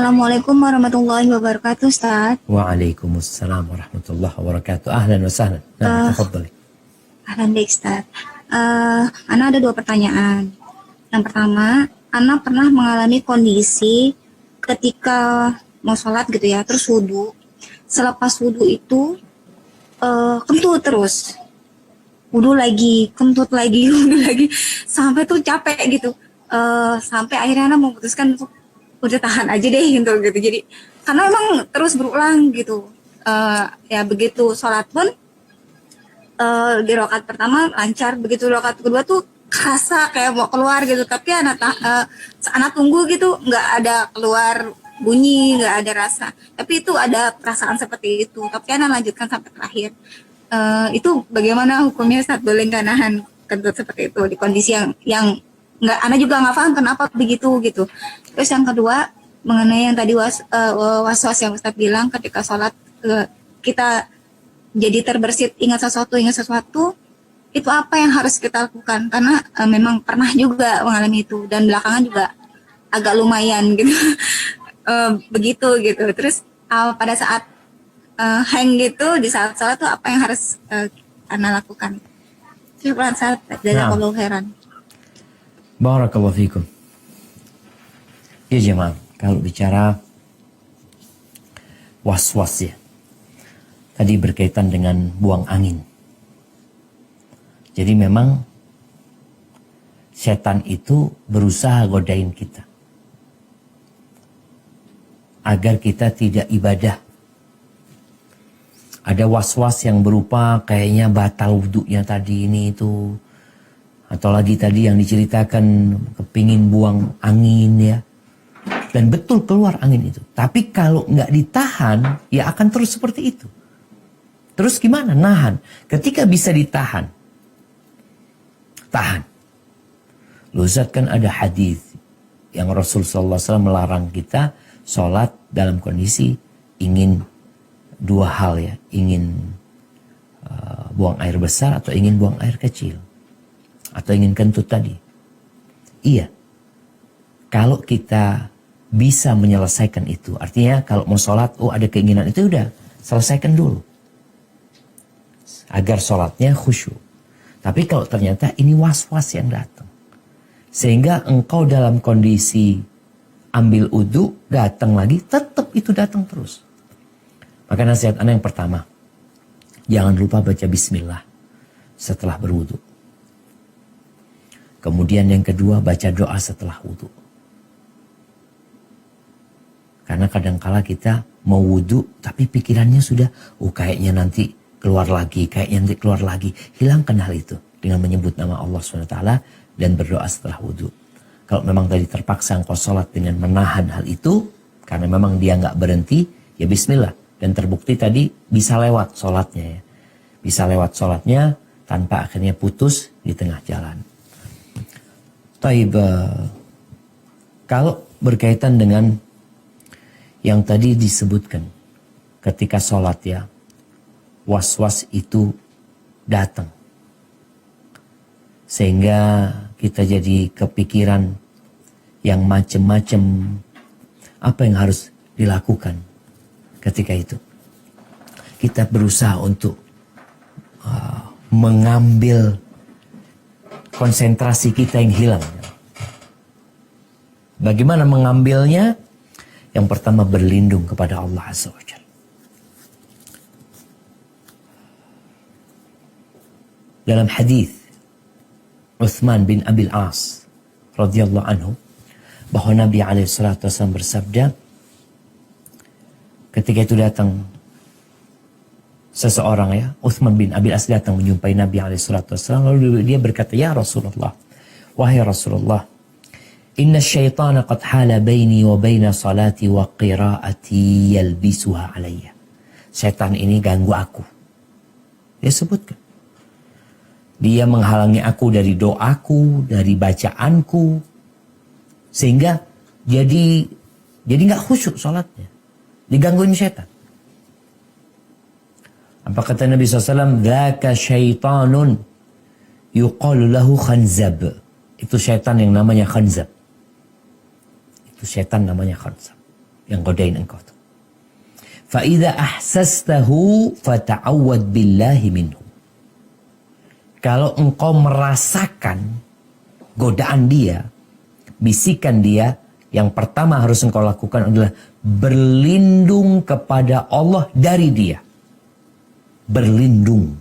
Assalamualaikum warahmatullahi wabarakatuh, Ustaz. Waalaikumsalam warahmatullahi wabarakatuh. Ahlan wa sahlan. Nah, Eh, tafadhali. Ahlan baik, Ustaz. Ana ada dua pertanyaan. Yang pertama, Ana pernah mengalami kondisi ketika mau sholat gitu ya, terus wudhu. Selepas wudhu itu kentut terus. Wudhu lagi, kentut lagi, wudhu lagi. Sampai tuh capek gitu. Sampai akhirnya Ana memutuskan untuk udah tahan aja deh gitu. Jadi, karena emang terus berulang gitu. Ya begitu sholat pun di rokat pertama lancar, begitu rokat kedua tuh kerasa kayak mau keluar gitu, tapi anak tunggu gitu nggak ada keluar bunyi, nggak ada rasa, tapi itu ada perasaan seperti itu, tapi anak lanjutkan sampai terakhir. Itu bagaimana hukumnya saat boleh nggak nahan kentut seperti itu di kondisi yang nggak, anak juga nggak paham kenapa begitu gitu. Terus yang kedua mengenai yang tadi was-was yang Ustadz bilang ketika sholat, kita jadi terbersit ingat sesuatu itu apa yang harus kita lakukan, karena memang pernah juga mengalami itu dan belakangan juga agak lumayan gitu. Begitu gitu. Terus pada saat hang gitu di saat salat tuh apa yang harus Ana lakukan? Syukran, saat jazakallahu khairan. Barakallahu fikum. Ya jemaah, kalau bicara was-was ya, tadi berkaitan dengan buang angin. Jadi memang setan itu berusaha godain kita agar kita tidak ibadah. Ada was-was yang berupa kayaknya batal wudhunya tadi ini itu. Atau lagi tadi yang diceritakan kepingin buang angin ya. Dan betul keluar angin itu. Tapi kalau nggak ditahan ya akan terus seperti itu. Terus gimana? Nahan. Ketika bisa ditahan, tahan. Loh Ustaz, kan ada hadis yang Rasul SAW melarang kita sholat dalam kondisi ingin dua hal ya. Ingin buang air besar atau ingin buang air kecil. Atau ingin kentut tadi. Iya. Kalau kita bisa menyelesaikan itu. Artinya kalau mau sholat, ada keinginan itu, udah selesaikan dulu. Agar sholatnya khusyuk. Tapi kalau ternyata ini was-was yang datang. Sehingga engkau dalam kondisi ambil udhu, datang lagi, tetap itu datang terus. Maka nasihat Ana yang pertama, jangan lupa baca bismillah setelah berwudhu. Kemudian yang kedua, baca doa setelah wudhu. Karena kadangkala kita mau wudhu, tapi pikirannya sudah, kayaknya nanti keluar lagi, kayaknya nanti keluar lagi. Hilangkan hal itu dengan menyebut nama Allah SWT dan berdoa setelah wudhu. Kalau memang tadi terpaksa engkau sholat dengan menahan hal itu, karena memang dia nggak berhenti, ya bismillah. Dan terbukti tadi bisa lewat sholatnya ya. Bisa lewat sholatnya tanpa akhirnya putus di tengah jalan. Taib, kalau berkaitan dengan yang tadi disebutkan ketika sholat ya, was-was itu datang. Sehingga kita jadi kepikiran yang macam-macam, apa yang harus dilakukan ketika itu. Kita berusaha untuk mengambil konsentrasi kita yang hilang. Bagaimana mengambilnya? Yang pertama, berlindung kepada Allah Azza wa Jalla. Dalam hadis Uthman bin Abil As radhiyallahu anhu, bahwa Nabi SAW bersabda, ketika itu datang seseorang ya, Uthman bin Abil As datang menjumpai Nabi SAW, lalu dia berkata, ya Rasulullah, wahai Rasulullah, inna syaitana qad hala baini wa baina salati wa qiraati yalbisuha alayya. Setan ini ganggu aku. Dia sebutkan. Dia menghalangi aku dari doaku, dari bacaanku. Sehingga jadi nggak khusyuk salatnya. Digangguin setan. Apa kata Nabi SAW? Dzaka syaitanun yuqalu lahu khanzab. Itu setan yang namanya khanzab. Itu setan namanya khanzab. yang godain engkau tuh. Fa'idha ahsastahu fata'awad billahi minhu. Kalau engkau merasakan godaan dia, bisikan dia, yang pertama harus engkau lakukan adalah berlindung kepada Allah dari dia. Berlindung.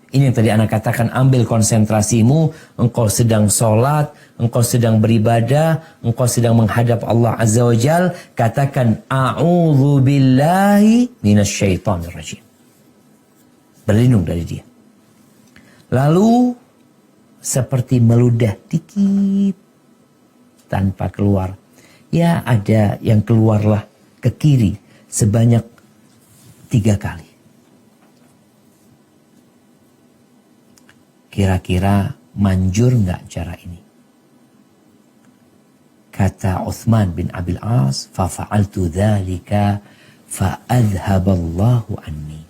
Ini yang tadi anak katakan, ambil konsentrasimu, engkau sedang sholat, engkau sedang beribadah, engkau sedang menghadap Allah Azza wa Jal, katakan, a'udzu billahi minasyaitonir rajim. Berlindung dari dia. Lalu, seperti meludah dikit, tanpa keluar. Ya ada yang keluarlah ke kiri, sebanyak 3 kali. Kira-kira manjur nggak cara ini? Kata Uthman bin Abil As, fa'fa'altu dzalika fa'adhaballahu anni.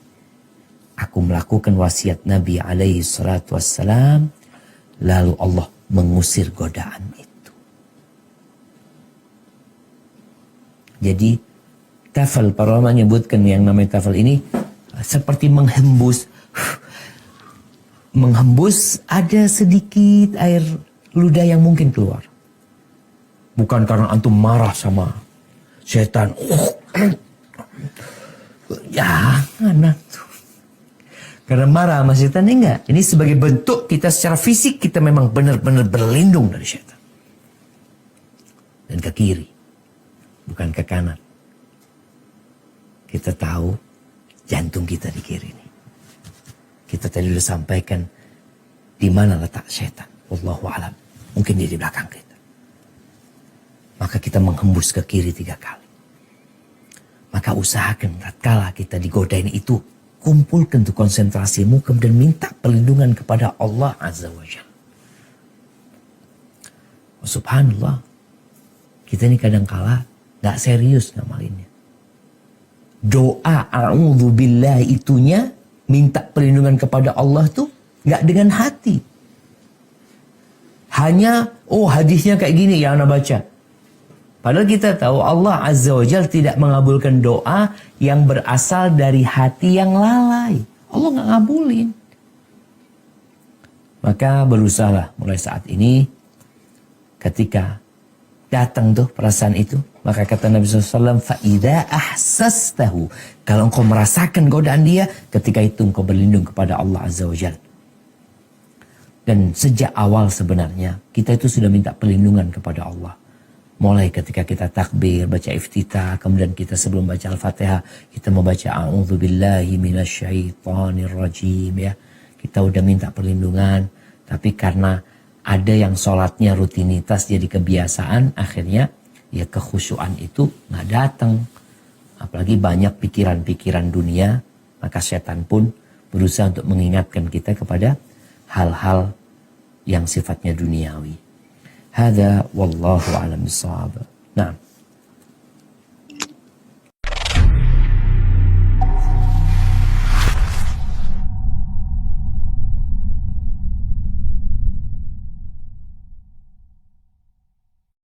Aku melakukan wasiat Nabi alaihi salatu wassalam, lalu Allah mengusir godaan itu. Jadi tafal, para ulama menyebutkan yang namanya tafal ini seperti menghembus ada sedikit air ludah yang mungkin keluar. Bukan karena antum marah sama setan. Jangan antum. Karena marah sama setan, enggak. Ini sebagai bentuk kita secara fisik, kita memang benar-benar berlindung dari setan. Dan ke kiri, bukan ke kanan. Kita tahu jantung kita di kiri nih. Kita tadi sudah sampaikan di mana letak setan. Wallahu a'lam. Mungkin dia di belakang kita. Maka kita menghembus ke kiri 3 kali. Maka usahakan tatkala kita digodain itu, kumpulkan tuh konsentrasimu kemudian minta perlindungan kepada Allah Azza wa Jalla. Subhanallah. Kita ini kadangkala gak serius ngamalinnya. Doa a'udzu billahi itunya, minta perlindungan kepada Allah tuh gak dengan hati. Hanya, hadisnya kayak gini yang Anda baca. Padahal kita tahu Allah Azza wa Jalla tidak mengabulkan doa yang berasal dari hati yang lalai. Allah gak ngabulin. Maka berusahalah mulai saat ini, ketika datang tuh perasaan itu, maka kata Nabi SAW, fa'idha ahsastahu. Kalau engkau merasakan godaan dia, ketika itu engkau berlindung kepada Allah Azza wa Jalla. Dan sejak awal sebenarnya, kita itu sudah minta perlindungan kepada Allah. Mulai ketika kita takbir, baca iftitah, kemudian kita sebelum baca Al-Fatihah, kita membaca a'udzu billahi minasyaitonir rajim ya. Kita udah minta perlindungan, tapi karena ada yang sholatnya rutinitas jadi kebiasaan, akhirnya ya kekhusyuan itu nggak datang. Apalagi banyak pikiran-pikiran dunia, maka setan pun berusaha untuk mengingatkan kita kepada hal-hal yang sifatnya duniawi. Hada wallahu a'lam bishawab. Nah,